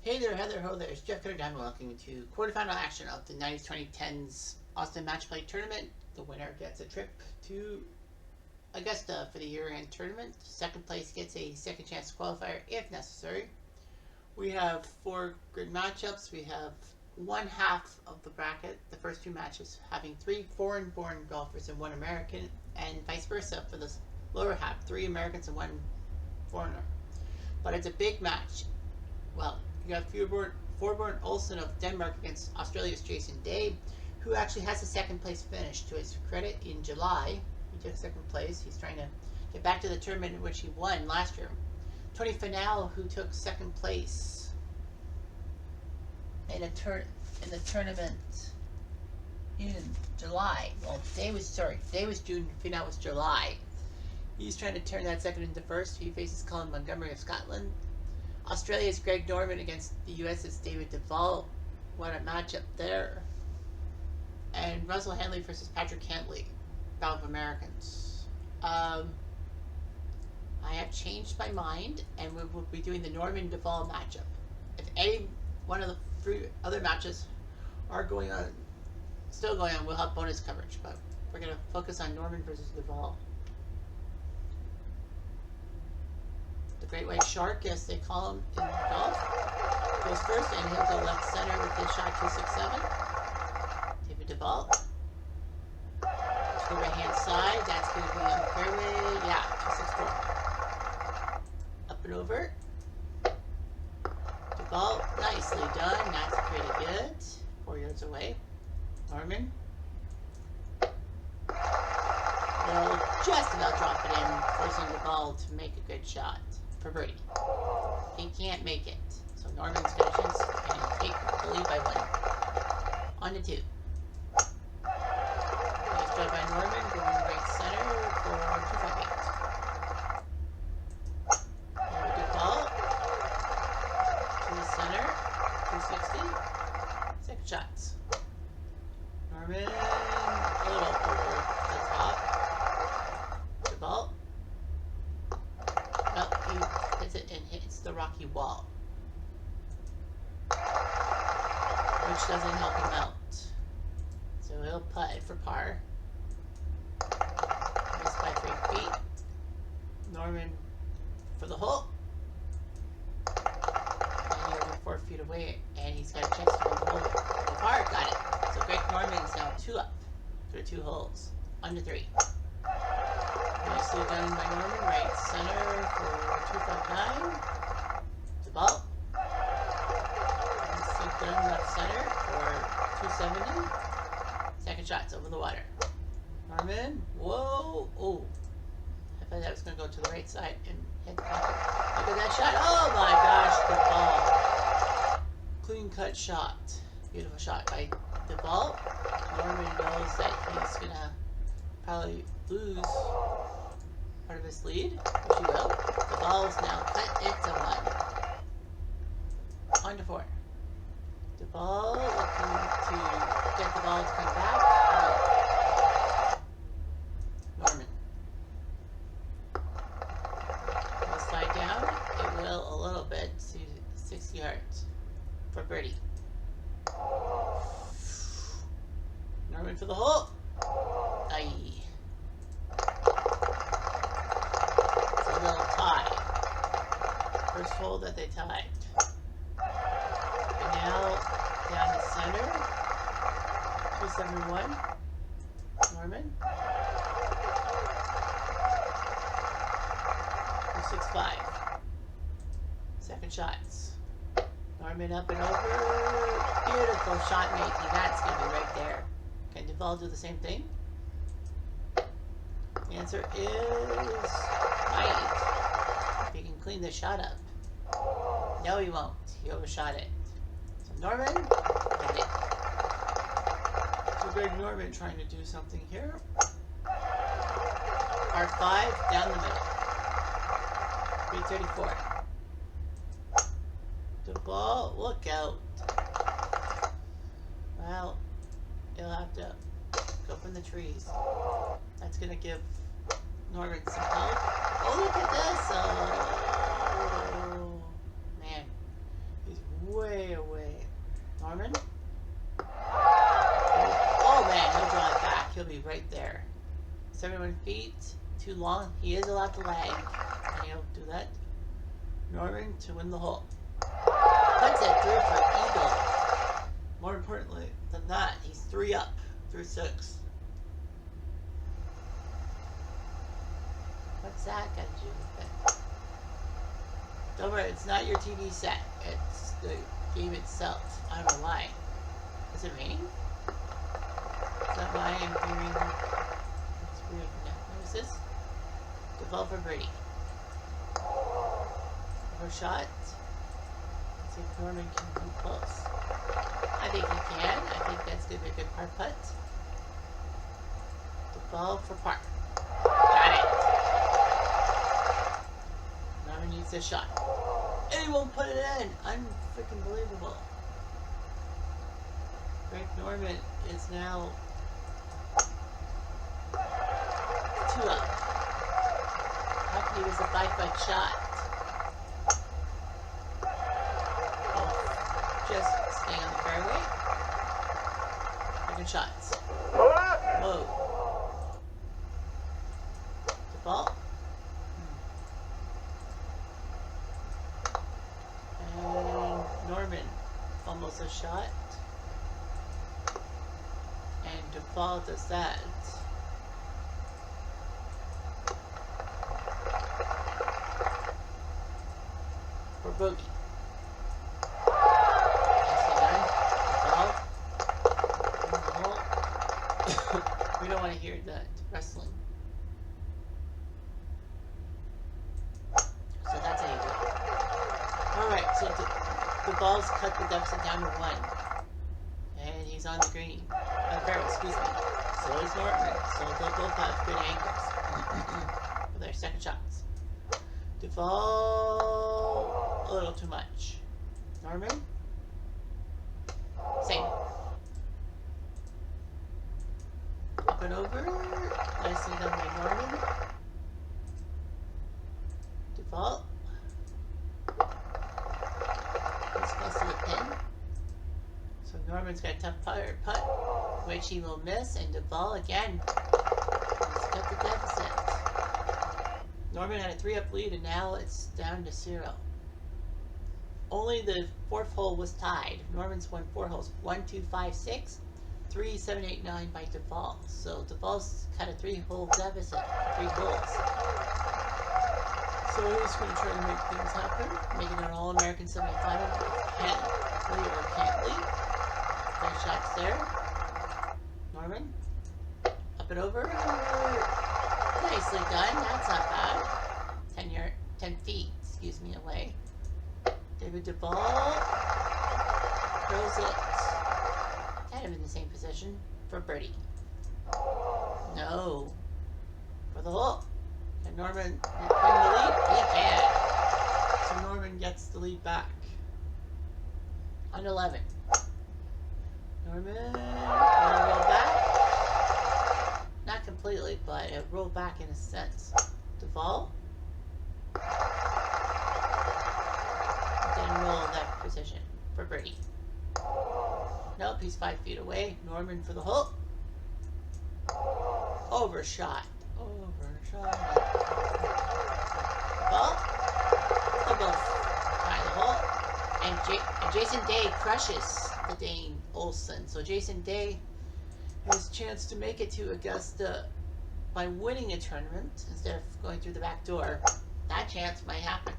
Hey there, Heather, ho there. It's Jeff Cutter down. Welcome to quarterfinal action of the 90s 2010s Austin Match Play Tournament. The winner gets a trip to Augusta for the year-end tournament. Second place gets a second chance qualifier if necessary. We have 4 grid matchups. We have one half of the bracket, the first 2 matches, having 3 foreign-born golfers and 1 American, and vice versa for the lower half, 3 Americans and 1 foreigner. But it's a big match. Well, you got Forborn Olsen of Denmark against Australia's Jason Day, who actually has a second place finish to his credit in July. He took second place. He's trying to get back to the tournament in which he won last year. Tony Finau, who took second place in the tournament in July. Well, Day was June, Finau was July. He's trying to turn that second into first. He faces Colin Montgomery of Scotland. Australia's Greg Norman against the US's David Duval. What a matchup there. And Russell Henley versus Patrick Cantley, Battle of Americans. I have changed my mind, and we will be doing the Norman Duval matchup. If any one of the 3 other matches are still going on, we'll have bonus coverage, but we're going to focus on Norman versus Duval. The Great White Shark, as they call him in golf, goes first, and he'll go left center with his shot 267. David Duval. To the right hand side, that's going to be on the fairway. Yeah, 264. Up and over. Duval, nicely done. That's pretty good. 4 yards away. Norman. Will just about drop it in, forcing Duval to make a good shot for birdie. He can't make it, so Norman's got a chance and take the lead by 1. On to 2. Nice job by Norman, going right center for 258. There we Duval to the center, 260. Second shots. Norman, a little over the top. Duval. Well, he hits it and hits the rocky wall, which doesn't help him out. So he'll putt it for par. Missed by 3 feet. Norman for the hole. And he'll be 4 feet away, and he's got a chance to win the hole. For par, got it. So Greg Norman's now 2 up through 2 holes. On to 3. Nicely done by Norman, right center for 259. Duval. Nicely done left center for 270. Second shot's over the water. Norman, whoa, oh. I thought that was going to go to the right side and hit the bunker. Look at that shot. Oh my gosh, Duval. Clean cut shot. Beautiful shot by Duval. Norman knows that he's going to probably lose part of his lead, which he will. The ball is now cut into 1. On to 4. Duval looking to get the ball to come back. No. Norman. Will slide down. It will a little bit to 6 yards for birdie. Norman for the hole. Aye. Little tie. First hole that they tied. And now down the center. 271. Norman. 265. Second shots. Norman up and over. Beautiful shot making. That's going to be right there. Can Duval do the same thing? The answer is right. If he can clean the shot up. No, he won't. He overshot it. So Norman, and it. So Greg Norman trying to do something here. R5 down the middle. 334. Duval, look out. Well, he'll have to go from the trees. That's going to give Norman some help. Oh, look at this. Oh, man. He's way right there. 71 feet, too long. He is allowed to lag. And he'll do that. Norman to win the hole. Puts it through for eagle. More importantly than that, he's 3 up through 6. What's that got to do with it? Don't worry, it's not your TV set. It's the game itself. I don't know why. Is it raining? Is that why I'm hearing... It's weird. What is this? Develop for birdie. Shot. Let's see if Norman can come close. I think he can. I think that's going to be a good par putt. The ball for par. Got it. Norman needs a shot. And he won't put it in. Unfreaking believable. Greg Norman is now 2 up. Lucky it was a 5-foot shot. Just staying on the fairway. Second shots. Whoa. The ball. And Norman fumbles a shot. And Duvall does that. For bogey. We don't want to hear that wrestling. So that's how you do it. Alright, so the ball's cut the deficit down to 1. And he's on the green. Barrel, excuse me. So is Norman. So they'll both have good angles for their second shots. Duvall, a little too much. Norman? Same. Up and over. Nicely done by Norman. Duvall. He's close to the pin. So Norman's got a tough putt, which he will miss, and Duvall again. He's got the deficit. Norman had a 3-up lead, and now it's down to 0. Only the 4th hole was tied. Norman's won 4 holes. 1, 2, 5, 6. 3, 7, 8, 9 by Duvall. So Duvall's got a 3-hole deficit. 3 goals. So he's going to try to make things happen. Making an All-American semifinal with Cantley or Cantley. 5 shots there. Norman. Up and over. Nicely done. That's not bad. 10 feet, excuse me, away. David Duvall. Throws it. Kind of in the same position for birdie. No. For the hole. Can Norman reclaim the lead? He can. So Norman gets the lead back. On 11. Norman will roll back. Not completely, but it rolled back in a sense. Duvall. Then roll that position for birdie. Nope, he's 5 feet away. Norman for the hole. Overshot. Overshot. Ball. They both try the hole. And Jason Day crushes the Dane Olsen. So Jason Day has a chance to make it to Augusta by winning a tournament instead of going through the back door. That chance might happen.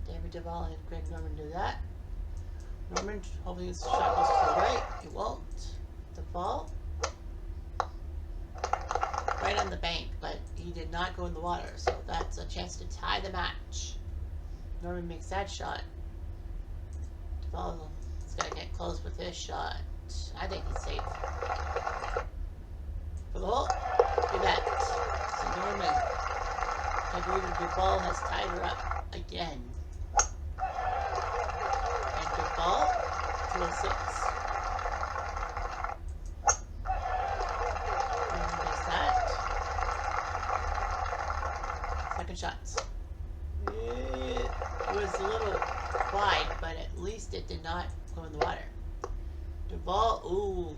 David Duvall and Greg Norman do that. Norman hoping his shot goes to the right. It won't. Duvall. Right on the bank, but he did not go in the water, so that's a chance to tie the match. Norman makes that shot. Duvall has got to get close with his shot. I think he's safe. For the hole. You bet. So Norman, I believe Duvall has tied her up again. Ball, 206. Missed that. Second shots. It was a little wide, but at least it did not go in the water. Duvall, ooh,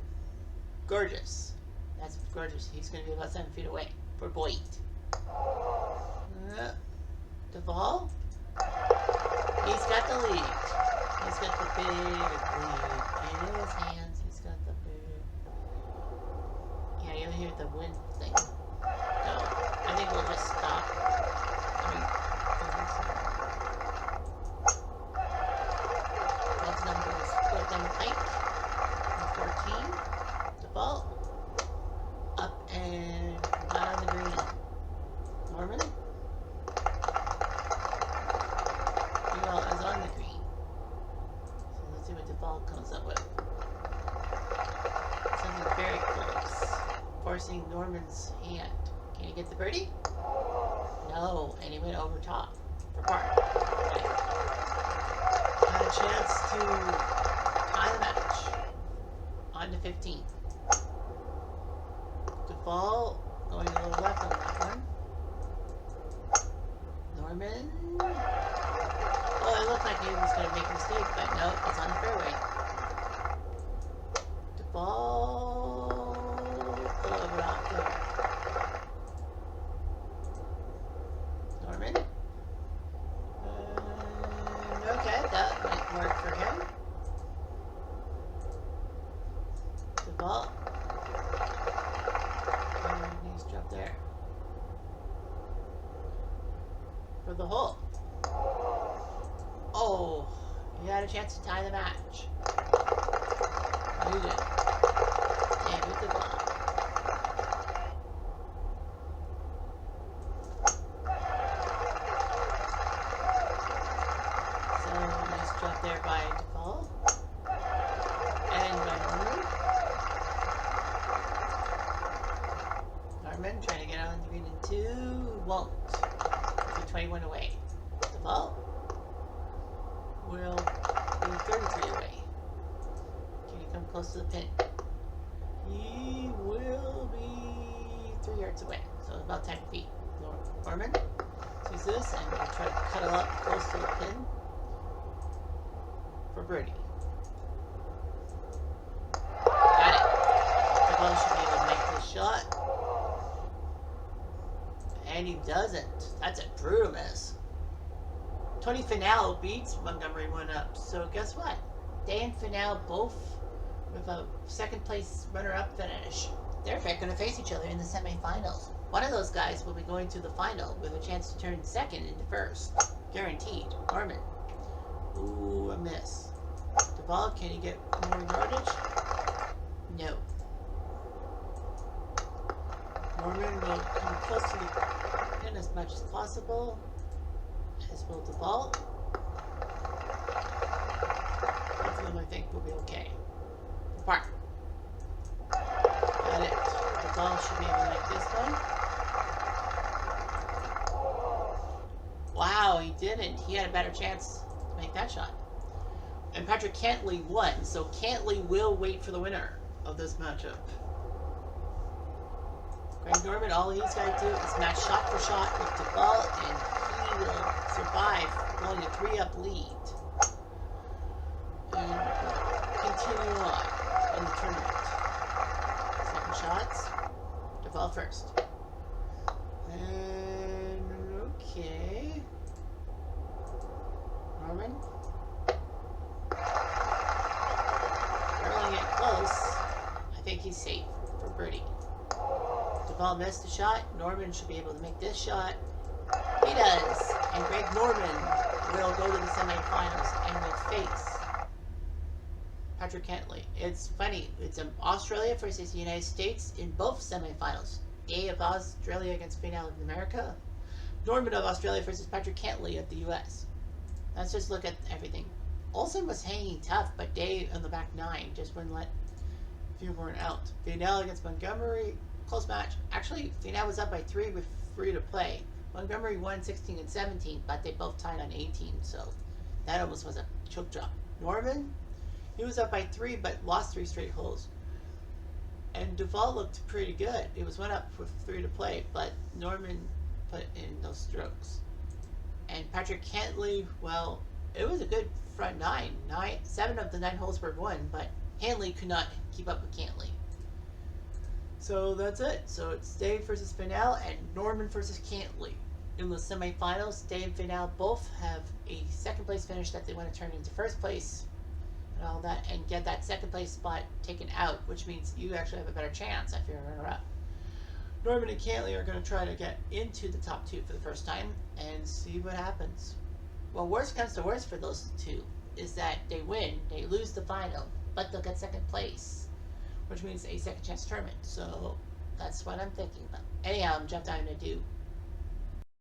Gorgeous. That's Gorgeous. He's going to be about 7 feet away for Boyd. Duvall. He's got the lead. He's got the big lead in his hands. He's got the big. Yeah, you hear the wind thing. No, I think we'll just stop. Both numbers, both them Pike. 14. Duvall. Up and not on the green. Norman. Well, is on the green. So let's see what Duvall comes up with. Something very close. Forcing Norman's hand. Can he get the birdie? No, and he went over top for par. Okay. Had a chance to tie the match on to 15. Duvall going a little left on that one. Norman. Oh, it looked like he was going to make a mistake, but no, it's on the fairway. The ball over out there. Norman. Okay, that might work for him. The ball. Nice drop there. For the hole. Oh, he had a chance to tie the match. You did. And with the ball. So, nice drop there by Duvall. And by Norman. Norman trying to get on the green in 2. Won't. 21 away. Duvall will be 33 away. Can he come close to the pin? He will be 3 yards away, so about 10 feet. Norman sees this and will try to cut it up close to the pin for birdie. Got it. Duvall should be able to make this shot. And he doesn't. That's a brutal miss. Tony Finau beats Montgomery 1 up. So guess what? Day and Finau both with a second place runner-up finish. They're going to face each other in the semifinals. One of those guys will be going to the final with a chance to turn second into first. Guaranteed. Norman. Ooh, a miss. Duvall, can he get more yardage? No. Norman will come close to the pin as much as possible. As will Duvall. Both of them, I think, will be okay. Apart. Got it. Duvall should be able to make this one. Wow, he didn't. He had a better chance to make that shot. And Patrick Cantley won, so Cantley will wait for the winner of this matchup. Greg Norman, all he's got to do is match shot for shot with Duvall, and he will survive blowing a 3-up lead and continue on in the tournament. Second shots, Duvall first. And okay, Norman. Barreling it close. I think he's safe for birdie. Duvall missed the shot. Norman should be able to make this shot. He does. And Greg Norman will go to the semifinals and will face Patrick Cantley. It's funny. It's Australia versus the United States in both semifinals. A of Australia against Finau of America. Norman of Australia versus Patrick Cantley of the U.S. Let's just look at everything. Olsen was hanging tough, but Day on the back 9 just wouldn't let Fewborn out. Finau against Montgomery. Close match. Actually, Finau was up by 3 with 3 to play. Montgomery won 16 and 17, but they both tied on 18, so that almost was a choke job. Norman, he was up by 3, but lost 3 straight holes. And Duvall looked pretty good. It was 1 up with 3 to play, but Norman put in those strokes. And Patrick Cantley, well, it was a good front 9. 7 of the 9 holes were won, but Hanley could not keep up with Cantley. So that's it. So it's Dave versus Fennell and Norman versus Cantley. In the semifinals, Dave and Fennell both have a second place finish that they want to turn into first place and all that, and get that second place spot taken out, which means you actually have a better chance if you're a runner up. Norman and Cantley are going to try to get into the top two for the first time and see what happens. Well, worst comes to worst for those two is that they win, they lose the final, but they'll get second place, which means a second chance tournament. So that's what I'm thinking about. Anyhow, I'm jumped down to do